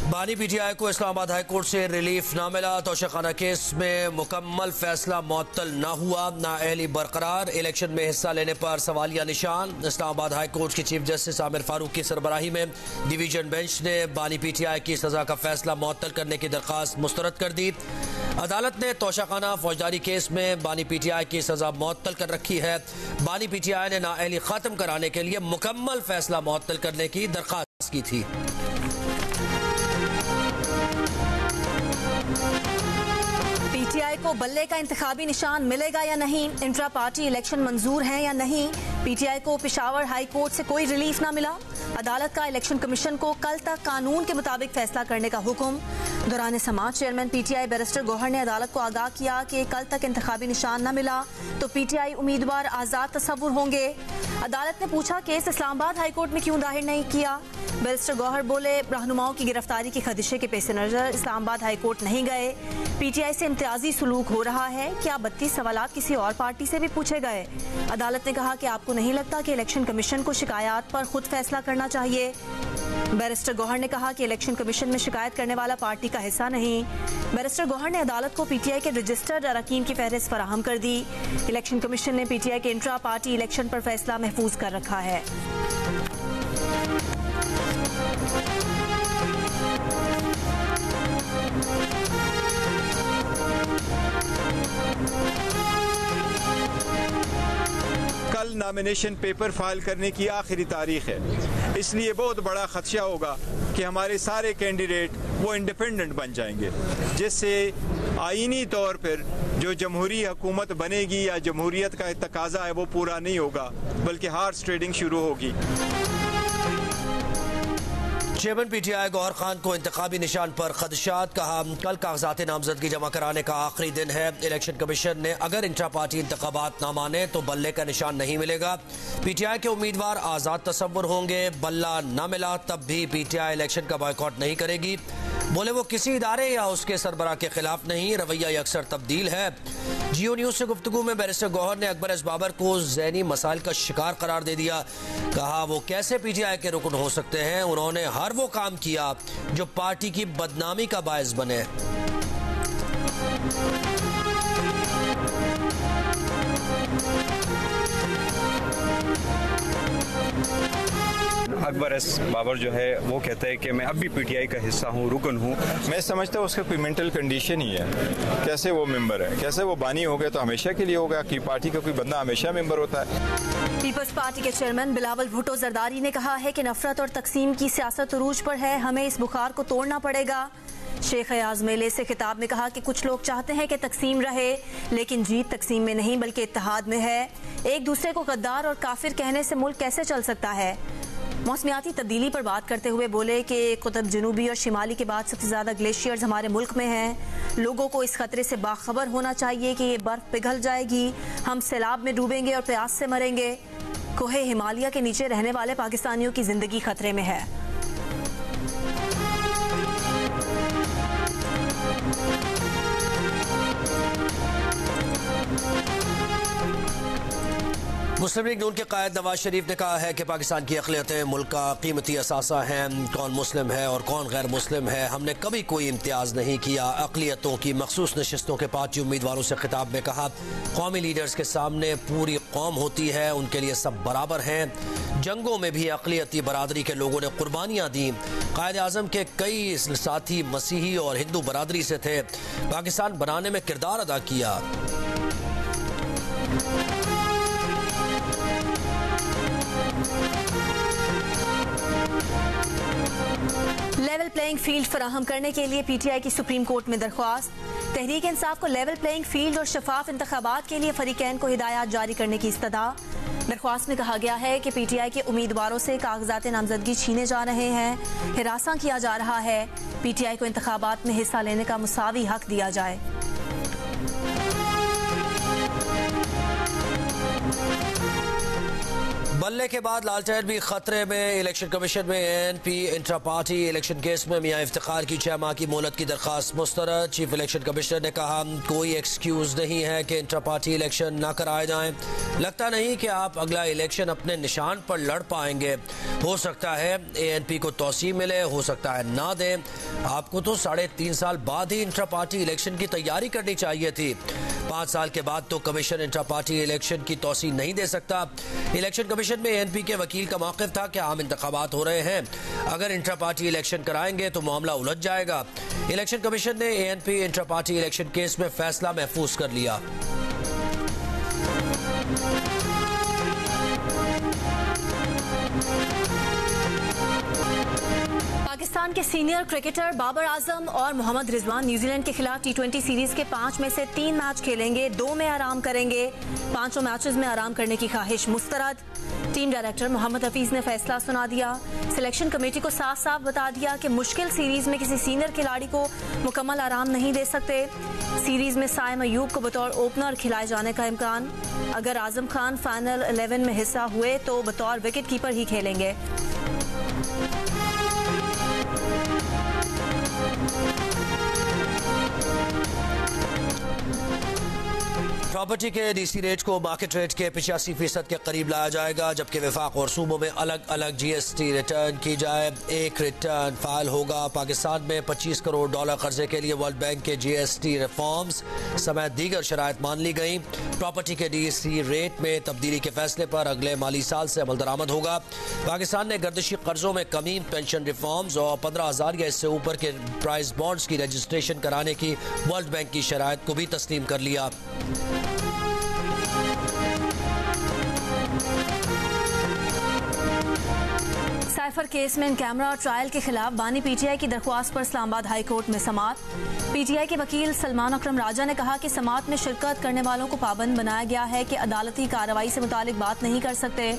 बानी पीटीआई को Islamabad high court से रिलीफ ना मिला। तोशाखाना केस में मुकम्मल फैसला मुअत्तल न हुआ, नाअहली बरकरार। इलेक्शन में हिस्सा लेने पर सवालिया निशान। इस्लामाबाद हाई कोर्ट के चीफ जस्टिस आमिर फारूक की सरबराही में डिवीजन बेंच ने बानी पीटीआई की सजा का फैसला मुअत्तल करने की दरख्वास्त मुस्तरद कर दी। अदालत ने तोशाखाना फौजदारी केस में बानी पीटीआई की सजा मुअत्तल कर रखी है। बानी पीटीआई ने नाअहली खत्म कराने के लिए मुकम्मल फैसला मुअत्तल करने की दरख्वास्त की थी। पीटीआई को बल्ले का इंतखाबी निशान मिलेगा या नहीं, इंट्रा पार्टी इलेक्शन मंजूर हैं या नहीं। पीटीआई को पेशावर हाई कोर्ट से कोई रिलीफ ना मिला। अदालत का इलेक्शन कमीशन को कल तक कानून के मुताबिक फैसला करने का हुक्म। दौरान समाज चेयरमैन पीटीआई बैरिस्टर गौहर ने अदालत को आगाह किया कि कल तक इंतखाबी निशान न मिला तो पीटीआई उम्मीदवार आज़ाद तस्वुर होंगे। अदालत ने पूछा केस इस्लामाबाद हाई कोर्ट में क्यों दायर नहीं किया। बैरिस्टर गौहर बोले, रहनुमाओं की गिरफ्तारी के खदशे के पेश नज़र इस्लामाबाद हाई कोर्ट नहीं गए। पीटीआई से इम्तियाजी सलूक हो रहा है। क्या 32 सवालात किसी और पार्टी से भी पूछे गए। अदालत ने कहा कि आपको नहीं लगता कि इलेक्शन कमीशन को शिकायत पर खुद फैसला करना चाहिए। बैरिस्टर गौहर ने कहा कि इलेक्शन कमीशन में शिकायत करने वाला पार्टी का हिस्सा नहीं। बैरिस्टर गौहर ने अदालत को पीटीआई के रजिस्टर्ड अरकान की फहरिस्त फराहम कर दी। इलेक्शन कमीशन ने पीटीआई के इंट्रा पार्टी इलेक्शन पर फैसला महफूज कर रखा है। कल नॉमिनेशन पेपर फाइल करने की आखिरी तारीख है, इसलिए बहुत बड़ा खदशा होगा कि हमारे सारे कैंडिडेट वो इंडिपेंडेंट बन जाएंगे, जिससे आईनी तौर पर जो जमहूरी हुकूमत बनेगी या जमहूरियत का तकाजा है वो पूरा नहीं होगा, बल्कि हार्स ट्रेडिंग शुरू होगी। चेयरमैन पीटीआई गौहर खान को इंतखाबी निशान पर खदशात। कहा, कल कागजात नामजदगी जमा कराने का आखिरी दिन है। इलेक्शन कमीशन ने अगर इंट्रा पार्टी इंतखाबात ना माने तो बल्ले का निशान नहीं मिलेगा। पीटीआई के उम्मीदवार आज़ाद तस्वुर होंगे। बल्ला न मिला तब भी पीटीआई इलेक्शन का बॉयकॉट नहीं करेगी। बोले, वो किसी इदारे या उसके सरबराह के खिलाफ नहीं, रवैया अक्सर तब्दील है। जियो न्यूज से गुफ्तगू में बैरिस्टर गौहर ने अकबर एस बाबर को ज़हनी मसाइल का शिकार करार दे दिया। कहा, वो कैसे पीटीआई के रुकन हो सकते हैं। उन्होंने हर वो काम किया जो पार्टी की बदनामी का बायस बने। अकबर एस बाबर जो है वो कहता है कि मैं अब भी पीटीआई का हिस्सा हूँ, रुकन हूँ। मैं समझता हूँ उसका कोई मेंटल कंडीशन ही है। कैसे वो मेंबर है, कैसे वो बानी हो गया तो हमेशा के लिए होगा कि पार्टी का कोई बंदा हमेशा मेंबर होता है। पीपल्स पार्टी के चेयरमैन बिलावल भुट्टो जरदारी ने कहा है कि नफरत और तकसीम की सियासत उरूज पर है, हमें इस बुखार को तोड़ना पड़ेगा। शेख अयाज मेले से खिताब में कहा कि कुछ लोग चाहते हैं कि तकसीम रहे, लेकिन जीत तकसीम में नहीं बल्कि इत्तेहाद में है। एक दूसरे को गद्दार और काफिर कहने से मुल्क कैसे चल सकता है। मौसमियाती तब्दीली पर बात करते हुए बोले कि कुतुब जनूबी और शिमाली के बाद सबसे ज्यादा ग्लेशियर्स हमारे मुल्क में हैं। लोगों को इस खतरे से बाखबर होना चाहिए कि ये बर्फ पिघल जाएगी, हम सैलाब में डूबेंगे और प्यास से मरेंगे। कोहे हिमालय के नीचे रहने वाले पाकिस्तानियों की जिंदगी खतरे में है। मुस्लिम लीग नून के कायद नवाज शरीफ ने कहा है कि पाकिस्तान की अक़लियतें मुल्क का कीमती असासा हैं। कौन मुस्लिम है और कौन गैर मुस्लिम है, हमने कभी कोई इम्तियाज़ नहीं किया। अक़लियतों की मखसूस नशिस्तों के पार्टी उम्मीदवारों से खिताब में कहा, कौमी लीडर्स के सामने पूरी कौम होती है, उनके लिए सब बराबर हैं। जंगों में भी अक़लियती बरादरी के लोगों ने कुर्बानियाँ दी। कायद आज़म के कई साथी मसीही और हिंदू बरादरी से थे, पाकिस्तान बनाने में किरदार अदा किया। लेवल प्लेइंग फील्ड फराहम करने के लिए पीटीआई की सुप्रीम कोर्ट में दरख्वास्त। तहरीक इंसाफ को लेवल प्लेइंग फील्ड और शफाफ इंतखाबात के लिए फरीकैन को हिदायत जारी करने की इस्तदा। दरख्वास्त में कहा गया है कि पीटीआई के उम्मीदवारों से कागजात नामजदगी छीने जा रहे हैं, हिरासा किया जा रहा है। पीटीआई को इंतखाबात में हिस्सा लेने का मुसावी हक दिया जाए। बल्ले के बाद लालटेन भी खतरे में। इलेक्शन कमीशन में ANP intra party election case में मियां इफ्तिखार की 6 माह की मोहलत की दरखास्त मुस्तरद। चीफ इलेक्शन कमिश्नर ने कहा कोई एक्सक्यूज नहीं है कि इंट्रा पार्टी इलेक्शन न कराए जाएं। लगता नहीं कि आप अगला इलेक्शन अपने निशान पर लड़ पाएंगे। हो सकता है एएनपी को तौसी मिले, हो सकता है ना दें। आपको तो 3.5 साल बाद ही इंट्रा पार्टी इलेक्शन की तैयारी करनी चाहिए थी। 5 साल के बाद तो कमीशन इंट्रा पार्टी इलेक्शन की तौसी नहीं दे सकता। इलेक्शन कमीशन में एएनपी के वकील का मौक़िफ़ था कि आम इंतखाबात हो रहे हैं, अगर इंट्रा पार्टी इलेक्शन कराएंगे तो मामला उलझ जाएगा। इलेक्शन कमीशन ने ANP intra party election case में फैसला महफूज कर लिया। पाकिस्तान के सीनियर क्रिकेटर बाबर आजम और मोहम्मद रिजवान न्यूजीलैंड के खिलाफ T20 सीरीज के 5 में से 3 मैच खेलेंगे, 2 में आराम करेंगे। 5 मैचेस में आराम करने की ख्वाहिश मुस्तरद। टीम डायरेक्टर मोहम्मद हफीज ने फैसला सुना दिया। सिलेक्शन कमेटी को साफ साफ बता दिया कि मुश्किल सीरीज में किसी सीनियर खिलाड़ी को मुकम्मल आराम नहीं दे सकते। सीरीज में साइम अयूब को बतौर ओपनर खिलाए जाने का इम्कान। अगर आजम खान फाइनल 11 में हिस्सा हुए तो बतौर विकेट कीपर ही खेलेंगे। प्रॉपर्टी के डीसी रेट को मार्केट रेट के 85% के करीब लाया जाएगा, जबकि विफाक और सूबों में अलग अलग जीएसटी रिटर्न की जाए। एक रिटर्न फाइल होगा। पाकिस्तान में $25 करोड़ कर्जे के लिए वर्ल्ड बैंक के जीएसटी रिफॉर्म्स समेत दीगर शराइत मान ली गई। प्रॉपर्टी के डीसी रेट में तब्दीली के फैसले पर अगले माली साल से अमल दरामद होगा। पाकिस्तान ने गर्दिशी कर्जों में कमी, पेंशन रिफॉर्म्स और 15,000 या इससे ऊपर के प्राइस बॉन्ड्स की रजिस्ट्रेशन कराने की वर्ल्ड बैंक की शराइत को भी तस्लीम कर लिया। साइफर केस में इन कैमरा ट्रायल के खिलाफ बानी पीटीआई की दरख्वास्त पर इस्लामाबाद हाई कोर्ट में समाअत। पीटीआई के वकील सलमान अकरम राजा ने कहा कि समाअत में शिरकत करने वालों को पाबंद बनाया गया है कि अदालती कार्रवाई से मुतालिक बात नहीं कर सकते।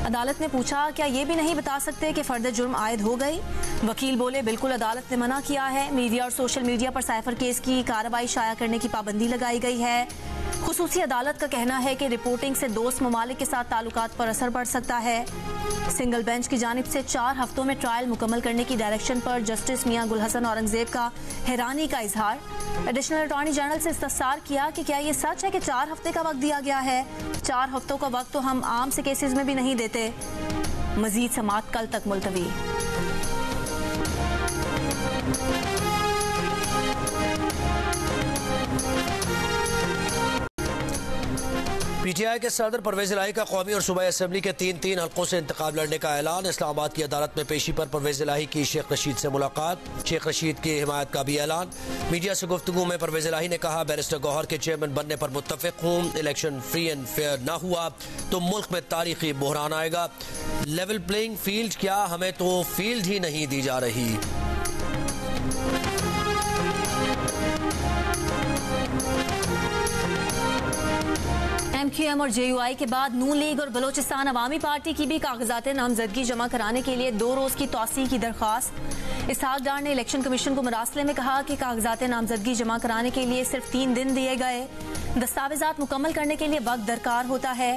अदालत ने पूछा क्या ये भी नहीं बता सकते कि फर्द जुर्म आयद हो गई। वकील बोले बिल्कुल अदालत ने मना किया है। मीडिया और सोशल मीडिया पर साइफर केस की कार्रवाई शाया करने की पाबंदी लगाई गई है। खुसूसी अदालत का कहना है कि रिपोर्टिंग से दोस्त ममालिक के साथ ताल्लुकात पर असर पड़ सकता है। सिंगल बेंच की जानिब से 4 हफ्तों में ट्रायल मुकम्मल करने की डायरेक्शन पर जस्टिस मियां गुल हसन औरंगजेब का हैरानी का इजहार। एडिशनल अटॉर्नी जनरल से इस्तफसार किया कि क्या ये सच है कि 4 हफ्ते का वक्त दिया गया है। 4 हफ्तों का वक्त तो हम आम से केसेस में भी नहीं देते। मजीद समाअत कल तक मुलतवी। पीटीआई के सदर परवेज इलाही का कौमी और सूबाई असम्बली के 3 हल्कों से इंतखाब लड़ने का ऐलान। इस्लामाबाद की अदालत में पेशी पर परवेज इलाही की शेख रशीद से मुलाकात। शेख रशीद की हिमायत का भी ऐलान। मीडिया से गुफ्तगू में परवेज इलाही ने कहा बैरिस्टर गौहर के चेयरमैन बनने पर मुत्तफिक हूँ। इलेक्शन फ्री एंड फेयर न हुआ तो मुल्क में तारीखी बहरान आएगा। लेवल प्लेइंग फील्ड क्या, हमें तो फील्ड ही नहीं दी जा रही। MQM और JUI के बाद नून लीग और बलोचिस्तान अवामी पार्टी की भी कागजात नामजदगी जमा कराने के लिए 2 रोज की तौसी की दरख्वास्त। इसहाक डार ने इलेक्शन कमीशन को मरासले में कहा कि कागजात नामजदगी जमा कराने के लिए सिर्फ 3 दिन दिए गए। दस्तावेजात मुकम्मल करने के लिए वक्त दरकार होता है।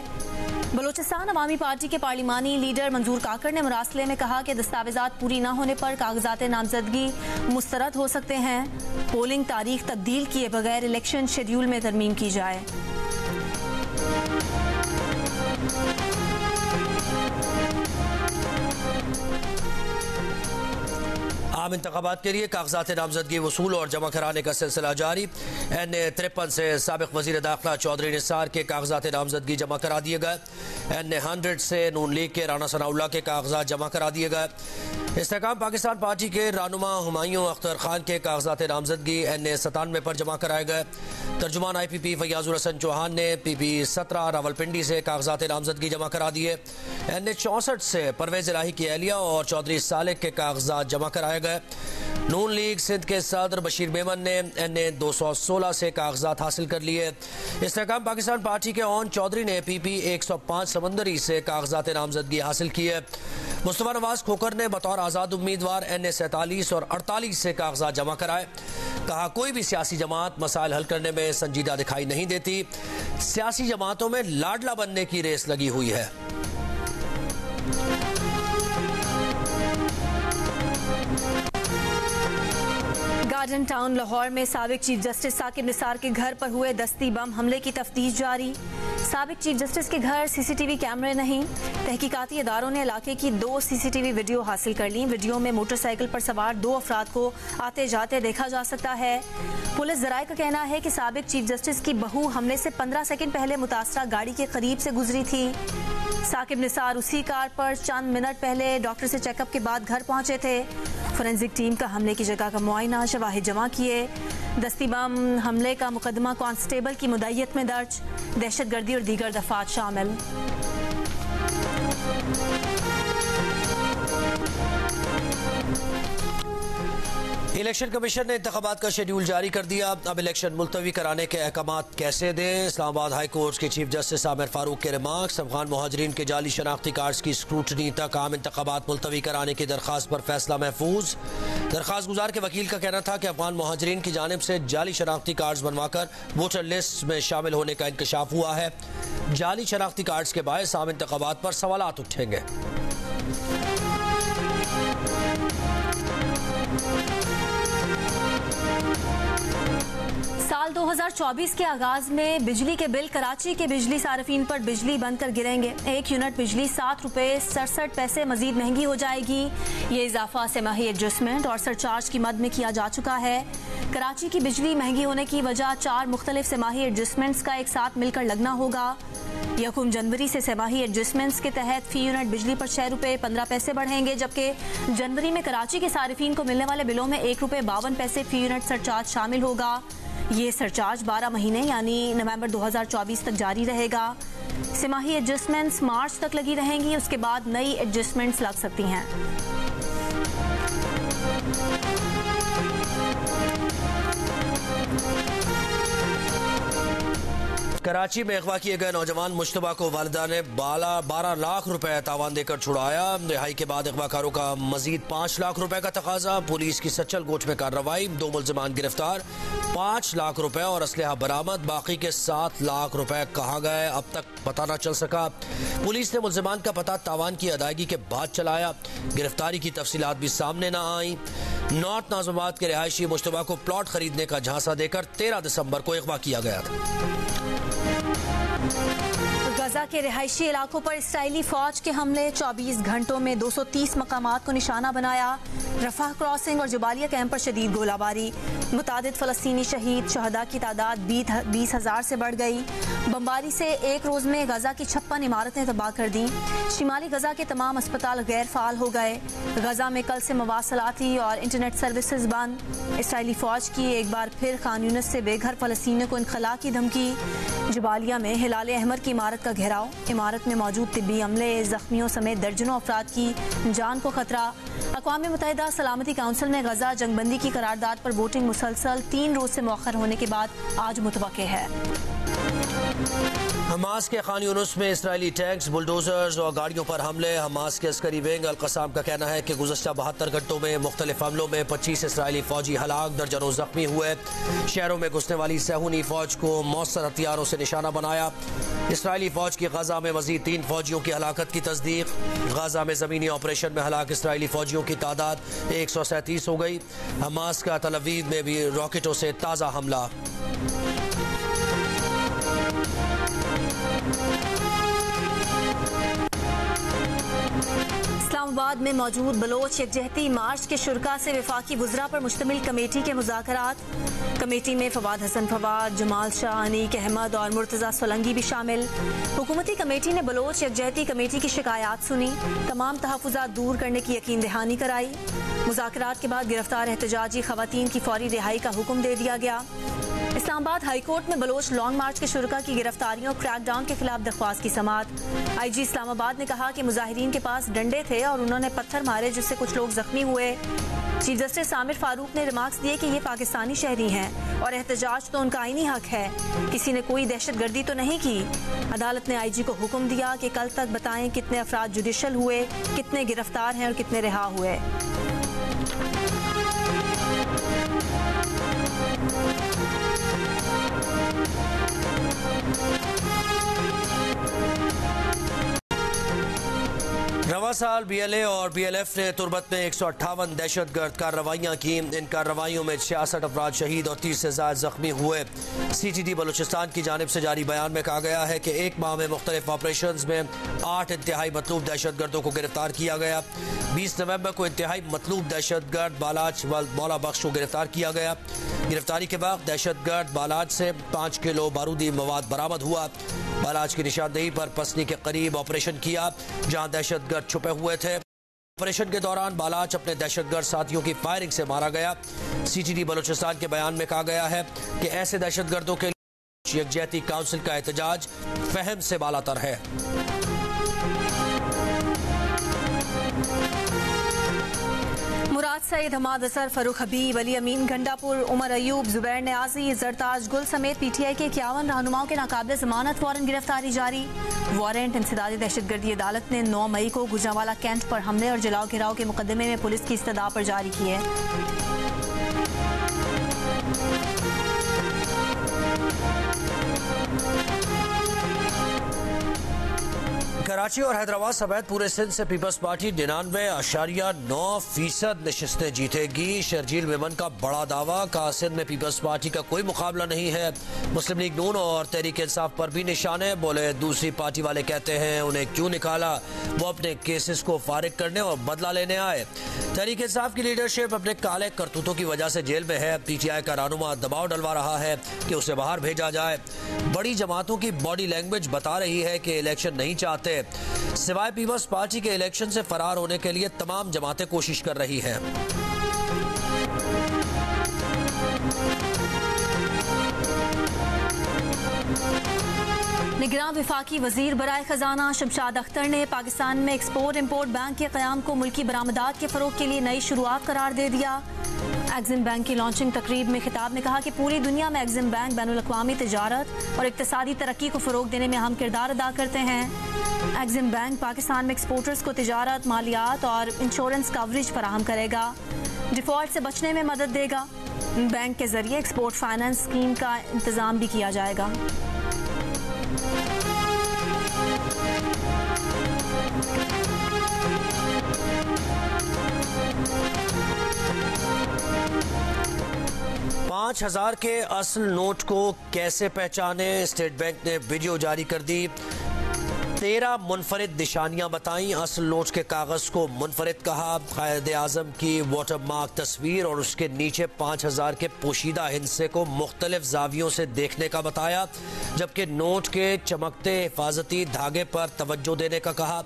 बलोचिस्तान अवामी पार्टी के पार्लिमानी लीडर मंजूर काकर ने मरासले में कहा कि दस्तावेजात पूरी न होने पर कागजात नामजदगी मुस्तरद हो सकते हैं। पोलिंग तारीख तब्दील किए बगैर इलेक्शन शेड्यूल में तरमीम की जाए। आम इंतखाबात के लिए कागजात नामजदगी वसूल और जमा कराने का सिलसिला जारी। NA-53 से साबिक वजीर दाखिला चौधरी निसार के कागजात नामजदगी जमा करा दिए गए। NA-100 से नून लीग के राना सनाउल्लाह के कागजात जमा करा दिए गए। इस्तेकाम पाकिस्तान पार्टी के रहनुमा हुमायूं अख्तर खान के कागजात नामजदगी NA-97 पर जमा कराए गए। तर्जुमान IPP फैयाजुल हसन चौहान ने PP-17 रावलपिंडी से कागजात नामजदगी जमा करा दिए। NA-64 से परवेज इलाही की एहलिया और चौधरी सालेक के कागजात जमा कराए गए। नून लीग सिंध के सदर बशीर मेमन ने NA-216 से कागजात हासिल कर लिए। इस्तेकाम पाकिस्तान पार्टी के ओन चौधरी ने PP-105 समंदरी से कागजात नामजदगी हासिल किए। मुस्तफा नवाज खोकर ने बतौर आज़ाद उम्मीदवार NA-47 और 48 से कागजात जमा कराए। कहा कोई भी सियासी जमात मसाइल हल करने में संजीदा दिखाई नहीं देती। सियासी जमातों में लाडला बनने की रेस लगी हुई है। गार्डन टाउन लाहौर में साबिक चीफ जस्टिस साकिब निसार के घर पर हुए दस्ती बम हमले की तफ्तीश जारी। साबिक चीफ जस्टिस के घर सीसीटीवी कैमरे नहीं। तहकीकाती इदारों ने इलाके की 2 सीसीटीवी वीडियो हासिल कर ली। वीडियो में मोटरसाइकिल पर सवार 2 अफराद को आते जाते देखा जा सकता है। पुलिस जराये का कहना है कि साबिक चीफ जस्टिस की बहू हमले से 15 सेकंड पहले मुतासरा गाड़ी के करीब से गुजरी थी। साकिब निसार उसी कार पर चंद मिनट पहले डॉक्टर से चेकअप के बाद घर पहुंचे थे। फोरेंसिक टीम का हमले की जगह का मुआयना, शवाहिद जमा किए। दस्ती बम हमले का मुकदमा कांस्टेबल की मुद्दईयत में दर्ज। दहशतगर्दी और दीगर दफात शामिल। इलेक्शन कमीशन ने इंतखाबात का शेड्यूल जारी कर दिया। अब इलेक्शन मुलतवी कराने के अहकाम कैसे दें। इस्लामाबाद हाई कोर्ट के चीफ जस्टिस आमिर फारूक के रिमार्क्स। अफगान मुहाजिरीन के जाली शनाख्ती कार्ड्स की स्क्रूटनी तक आम इंतखाबात मुलतवी कराने की दरख्वास्त पर फैसला महफूज। दरख्वास्त गुजार के वकील का कहना था कि अफगान मुहाजिरीन की जानिब से जाली शनाख्ती कार्ड्स बनवाकर वोटर लिस्ट में शामिल होने का इंकशाफ हुआ है। जाली शनाख्ती कार्ड्स के बायस आम इंतखाबात पर सवालात उठेंगे। साल 2024 के आगाज में बिजली के बिल कराची के बिजली सार्फिन पर बिजली बंद कर गिरेंगे। 1 यूनिट बिजली 7 रुपए 67 पैसे मजीद महंगी हो जाएगी। ये इजाफा सेमाही एडजस्टमेंट और सरचार्ज की मद में किया जा चुका है। कराची की बिजली महंगी होने की वजह 4 मुख्तलिफ सेमाही एडजस्टमेंट्स का एक साथ मिलकर लगना होगा। 1 जनवरी से सेमाही एडजस्टमेंट्स के तहत फी यूनिट बिजली पर 6 रुपए 15 पैसे बढ़ेंगे, जबकि जनवरी में कराची के सार्फिन को मिलने वाले बिलों में 1 रुपए 52 पैसे फी यूनिट सरचार्ज शामिल होगा। ये सरचार्ज 12 महीने यानी नवंबर 2024 तक जारी रहेगा। सेमाही एडजस्टमेंट्स मार्च तक लगी रहेंगी, उसके बाद नई एडजस्टमेंट्स लग सकती हैं। कराची में अगवा किए गए नौजवान मुश्तबा को वालिदा ने 12 लाख रुपए तावान देकर छुड़ाया। रिहाई के बाद अगवाकारों का मजीद 5 लाख रुपए का तकाजा। पुलिस की सच्चल गोच में कार्रवाई। 2 मुल्जिमान गिरफ्तार। 5 लाख रुपए और असलहा बरामद। बाकी के 7 लाख रुपए कहाँ गए अब तक पता न चल सका। पुलिस ने मुल्जिमान का पता तावान की अदायगी के बाद चलाया। गिरफ्तारी की तफसीलात भी सामने न आई। नॉर्थ नाज़िमाबाद के रिहायशी मुश्तबा को प्लॉट खरीदने का झांसा देकर 13 दिसंबर को अगवा किया गया था। गजा के रिहायशी इलाकों पर इसराइली फौज के हमले। 24 घंटों में 230 मकामात को निशाना बनाया। रफाह क्रॉसिंग और जुबालिया कैंप पर शदीद गोलाबारी। मुतादिद फ़लस्तीनी शहीद। शहदा की तादाद 20,000 से बढ़ गई। बमबारी से एक रोज में गजा की 56 इमारतें तबाह कर दी। शिमाली गजा के तमाम अस्पताल गैर फाल हो गए। गजा में कल से मवासलाती और इंटरनेट सर्विसेज बंद। इसराइली फौज की एक बार फिर खान यूनिस से बेघर फ़लस्तीनियों को इनखला की धमकी। जुबालिया में हिलाल अहमर की इमारत का घेराव। इमारत में मौजूद तिब्बी अमले, जख्मियों समेत दर्जनों अफराद की जान को खतरा। अक़वाम मुत्तहिदा सलामती काउंसिल में गजा जंगबंदी की करारदाद पर वोटिंग मुसलसल 3 रोज से मौखर होने के बाद आज मुतवक्के है। हमास के खान यूनुस में इसराइली टैंक्स, बुलडोजर्स और गाड़ियों पर हमले। हमास के अस्करी विंग अल-क़साम का कहना है कि गुज़श्ता 72 घंटों में मुख्तलिफ हमलों में 25 इसराइली फौजी हलाक, दर्जनों जख्मी हुए। शहरों में घुसने वाली सहूनी फौज को मौसर हथियारों से निशाना बनाया। इसराइली फौज की गजा में मजीद 3 फौजियों की हलाकत की तस्दीक। गजा में ज़मीनी ऑपरेशन में हलाक इसराइली फौजियों की तादाद 137 हो गई। हमास का तल अवीव में भी रॉकेटों से ताज़ा हमला। इस्लामाबाद में मौजूद बलोच यकजहती मार्च के शुरा से वफाकी वज़रा पर मुश्तमिल कमेटी के मुज़ाकरात। कमेटी में फवाद हसन फवाद, जमाल शाह, अनीक अहमद और मुर्तज़ा सोलंगी भी शामिल। हुकूमती कमेटी ने बलोच यकजहती कमेटी की शिकायत सुनी। तमाम तहफ़्फ़ुज़ात दूर करने की यकीन दहानी कराई। मुज़ाकरात के बाद गिरफ्तार एहतजाजी ख़वातीन की फौरी रिहाई का हुक्म दे दिया गया। इस्लामाबाद हाई कोर्ट में बलोच लॉन्ग मार्च के शुरा की गिरफ्तारियों और क्रैकडाउन के खिलाफ दरख्वास्त की समाअत। IG इस्लामाबाद ने कहा कि मुजाहिरीन के पास डंडे थे और उन्होंने पत्थर मारे, जिससे कुछ लोग जख्मी हुए। चीफ जस्टिस आमिर फारूक ने रिमार्क्स दिए कि ये पाकिस्तानी शहरी हैं और एहतजाज तो उनका आईनी हक है। किसी ने कोई दहशतगर्दी तो नहीं की। अदालत ने IG को हुक्म दिया कि कल तक बताएं कितने अफराद जुडिशल हुए, कितने गिरफ्तार हैं और कितने रिहा हुए। रवा साल BLA और BLF ने तुर्बत में 158 दहशतगर्द कार्रवाइयाँ की। इन कार्रवाइयों में 66 अफराद शहीद और 30 से ज़्यादा जख्मी हुए। CTD बलूचिस्तान की जानिब से जारी बयान में कहा गया है कि एक माह में मुख्तलिफ ऑपरेशन में 8 इंतहाई मतलूब दहशतगर्दों को गिरफ्तार किया गया। 20 नवंबर को इंतहाई मतलूब दहशतगर्द बालाज मौला बख्श को गिरफ्तार किया गया। गिरफ्तारी के बाद दहशतगर्द बालाज से 5 किलो बारूदी मवाद बरामद हुआ। बालाज की निशानदेही पर पसनी के करीब ऑपरेशन किया जहां दहशतगर्द छुपे हुए थे। ऑपरेशन के दौरान बालाच अपने दहशतगर्द साथियों की फायरिंग से मारा गया। CTD बलूचिस्तान के बयान में कहा गया है कि ऐसे दहशतगर्दों के लिए यकजहती काउंसिल का एहतजाज फहम से बालातर है। मुराद सईद, हमाद असर, फरूख हबीब, अली अमीन गंडापुर, उमर अयूब, जुबैर न्याजी, जरताज गुल समेत PTI के 51 रहनुमाओं के नाकाबिले जमानत वारंट गिरफ्तारी जारी। वारंट इंसदादी दहशतगर्दी अदालत ने 9 मई को गुजरांवाला कैंट पर हमले और जलाओ गिराव के मुकदमे में पुलिस की इस्तदा पर जारी की है। कराची और हैदराबाद समेत पूरे सिंध से पीपल्स पार्टी 99.9% नशिस्तें जीतेगी। शर्जील मेमन का बड़ा दावा, कहा सिंध में पीपल्स पार्टी का कोई मुकाबला नहीं है। मुस्लिम लीग नून और तहरीक इंसाफ पर भी निशान है। बोले दूसरी पार्टी वाले कहते हैं उन्हें क्यों निकाला, वो अपने केसेस को फारिग करने और बदला लेने आए। तहरीक इंसाफ की लीडरशिप अपने काले करतूतों की वजह से जेल में है। PTI का रहनुमा दबाव डलवा रहा है कि उसे बाहर भेजा जाए। बड़ी जमातों की बॉडी लैंग्वेज बता रही है कि इलेक्शन नहीं चाहते। सिवाय पीपल्स पार्टी के इलेक्शन से फरार होने के लिए तमाम जमातें कोशिश कर रही हैं। निगरान विफाकी वजीर बराए खजाना शमशाद अख्तर ने पाकिस्तान में एक्सपोर्ट इम्पोर्ट बैंक के क़याम को मुल्की बरामदात के फ़रोग के लिए नई शुरुआत करार दे दिया। एक्जिम बैंक की लॉन्चिंग तकरीब में खिताब ने कहा कि पूरी दुनिया में एक्जिम बैंक बैनुल-अक़वामी तिजारत और इक़्तिसादी तरक्की को फ़रोग देने में अहम किरदार अदा करते हैं। एक्जिम बैंक पाकिस्तान में एक्सपोर्टर्स को तिजारत, मालियात और इंश्योरेंस कवरेज फराहम करेगा, डिफ़ॉल्ट से बचने में मदद देगा। बैंक के जरिए एक्सपोर्ट फाइनेंस स्कीम का इंतज़ाम भी किया जाएगा। $5000 के असल नोट को कैसे पहचाने, स्टेट बैंक ने वीडियो जारी कर दी। 13 मुनफरिद निशानियां बताई। असल नोट के कागज को मुनफरिद कहा। कायदे आजम की वाटरमार्क तस्वीर और उसके नीचे 5000 के पोशीदा हिस्से को मुख्तलिफ जावियों से देखने का बताया, जबकि नोट के चमकते हिफाजती धागे पर तवज्जो देने का कहा,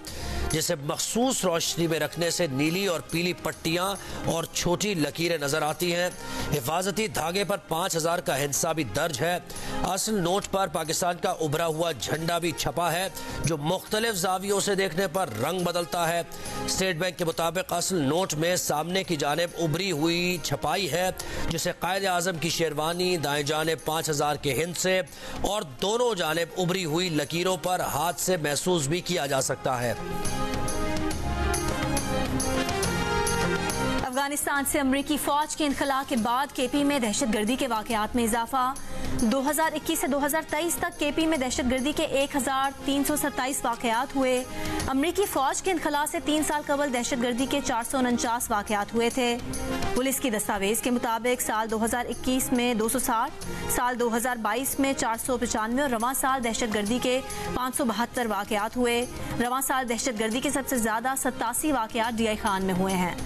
जिसे मखसूस रोशनी में रखने से नीली और पीली पट्टियां और छोटी लकीरें नजर आती हैं। हिफाजती धागे पर 5000 का हिस्सा भी दर्ज है। असल नोट पर पाकिस्तान का उभरा हुआ झंडा भी छपा है, जो मुख्तलिफ जावियों से देखने पर रंग बदलता है। स्टेट बैंक के मुताबिक असल नोट में सामने की जानिब उभरी हुई छपाई है, जिसे कायदे आजम की शेरवानी, दाएं जानिब 5000 के हिस्से और दोनों जानिब उभरी हुई लकीरों पर हाथ से महसूस भी किया जा सकता है। अफगानिस्तान से अमरीकी फौज के इनखला के बाद केपी में दहशतगर्दी के वाकयात में इजाफा। 2021 से 2023 तक केपी में दहशतगर्दी के 1327 वाकयात हुए। अमरीकी फौज के इनखला से 3 साल कबल दहशतगर्दी के 449 वाकयात हुए थे। पुलिस की दस्तावेज के मुताबिक साल 2021 में 260, साल 2022 में 495 और रवां साल दहशतगर्दी के 572 वाकयात हुए। रवां साल दहशतगर्दी के सबसे ज्यादा 87 वाकयात DI खान में हुए हैं।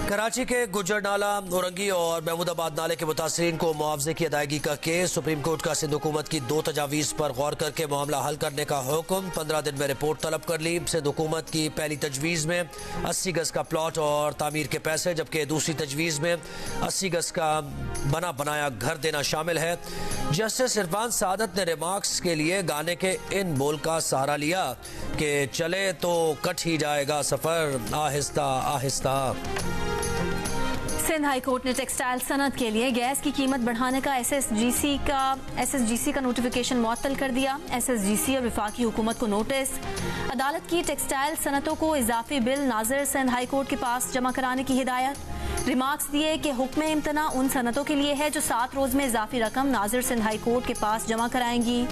कराची के गुजर नाला, औरंगी और महमूदाबाद नाले के मुतासरीन को मुआवजे की अदायगी का केस। सुप्रीम कोर्ट का सिंध हुकूमत की 2 तजावीज़ पर गौर करके मामला हल करने का हुक्म। 15 दिन में रिपोर्ट तलब कर ली। सिंध हुकूमत की पहली तजवीज़ में 80 गज का प्लॉट और तामीर के पैसे, जबकि दूसरी तजवीज़ में 80 गज का बना बनाया घर देना शामिल है। जस्टिस इरफान सादत ने रिमार्क्स के लिए गाने के इन बोल का सहारा लिया कि चले तो कट ही जाएगा सफ़र आहिस्ता आहिस्ता। सिंध हाई कोर्ट ने टेक्सटाइल सनत के लिए गैस की कीमत बढ़ाने का SSGC का नोटिफिकेशन मुअत्तल कर दिया। SSGC और वफाकी हुकूमत को नोटिस। अदालत की टेक्सटाइल सनतों को इजाफी बिल नाज़िर सिंध हाई कोर्ट के पास जमा कराने की हिदायत। रिमार्क्स दिए कि हुक्म इम्तना उन सनतों के लिए है जो 7 रोज में इजाफी रकम नाज़िर सिंध हाई कोर्ट के पास जमा कराएंगी।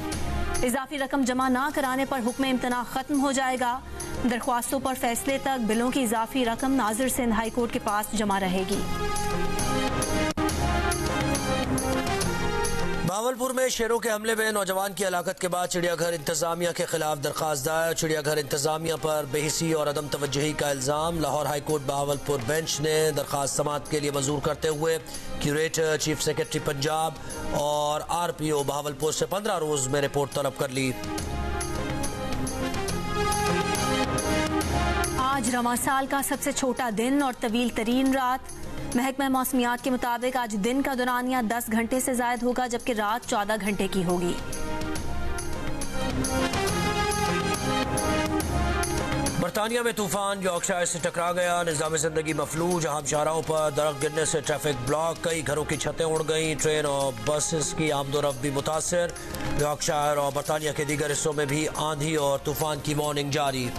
इजाफी रकम जमा ना कराने पर हुक्म इम्तना खत्म हो जाएगा। दरख्वास्तों पर फैसले तक बिलों की इजाफी रकम नाज़िर सिंध हाई कोर्ट के पास जमा रहेगी। भावलपुर में शेरों के हमले में नौजवान की हलाकत के बाद चिड़ियाघर इंतजामिया के खिलाफ दरखास्त दायर। चिड़ियाघर इंतजामिया पर बेहिसी और अदम तवज्जुही का इल्जाम। Lahore high court Bahawalpur bench ने दरखास्त समाअत के लिए मंजूर करते हुए क्यूरेटर, चीफ सेक्रेटरी पंजाब और RPO भावलपुर से 15 रोज में रिपोर्ट तलब कर ली। आज रवां साल का सबसे छोटा दिन और तवील तरीन रात। महकमा मौसमियात के मुताबिक आज दिन का दौरानिया 10 घंटे से ज्यादा होगा, जबकि रात 14 घंटे की होगी। बरतानिया में तूफान यॉर्कशायर से टकरा गया। निज़ाम जिंदगी मफलूज। जहां शाहराहों पर दरख्त गिरने से ट्रैफिक ब्लॉक। कई घरों की छतें उड़ गईं। ट्रेन और बसेस की आमदोरफ्त भी मुतासर। यॉर्कशायर और बरतानिया के दीगर हिस्सों में भी आंधी और तूफान की वार्निंग जारी।